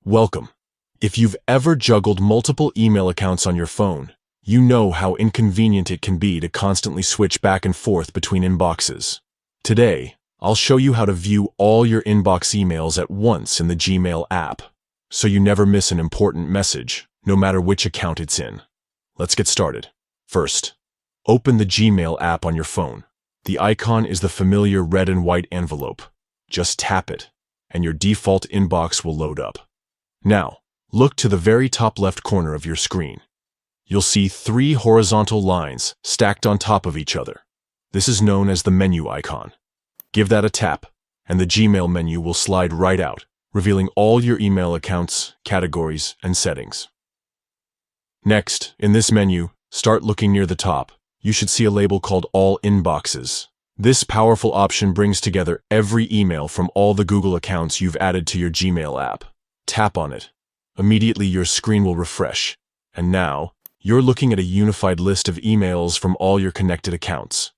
Welcome. If you've ever juggled multiple email accounts on your phone, you know how inconvenient it can be to constantly switch back and forth between inboxes. Today, I'll show you how to view all your inbox emails at once in the Gmail app, so you never miss an important message, no matter which account it's in. Let's get started. First, open the Gmail app on your phone. The icon is the familiar red and white envelope. Just tap it, and your default inbox will load up. Now, look to the very top left corner of your screen. You'll see 3 horizontal lines stacked on top of each other. This is known as the menu icon. Give that a tap, and the Gmail menu will slide right out, revealing all your email accounts, categories, and settings. Next, in this menu, start looking near the top. You should see a label called All Inboxes. This powerful option brings together every email from all the Google accounts you've added to your Gmail app. Tap on it. Immediately your screen will refresh, and now you're looking at a unified list of emails from all your connected accounts.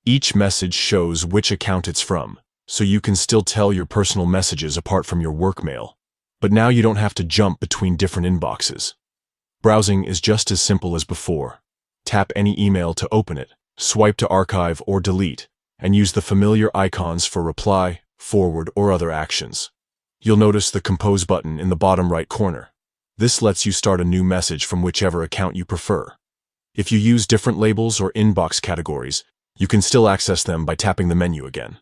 Each message shows which account it's from, so you can still tell your personal messages apart from your work mail. But now you don't have to jump between different inboxes. Browsing is just as simple as before. Tap any email to open it, swipe to archive or delete, and use the familiar icons for reply, forward, or other actions. You'll notice the Compose button in the bottom right corner. This lets you start a new message from whichever account you prefer. If you use different labels or inbox categories, you can still access them by tapping the menu again.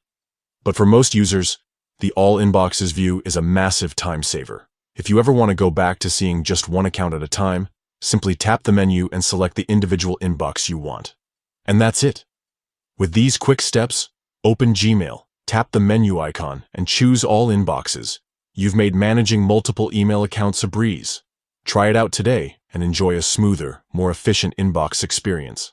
But for most users, the All Inboxes view is a massive time saver. If you ever want to go back to seeing just one account at a time, simply tap the menu and select the individual inbox you want. And that's it. With these quick steps, open Gmail, tap the menu icon, and choose All Inboxes. You've made managing multiple email accounts a breeze. Try it out today and enjoy a smoother, more efficient inbox experience.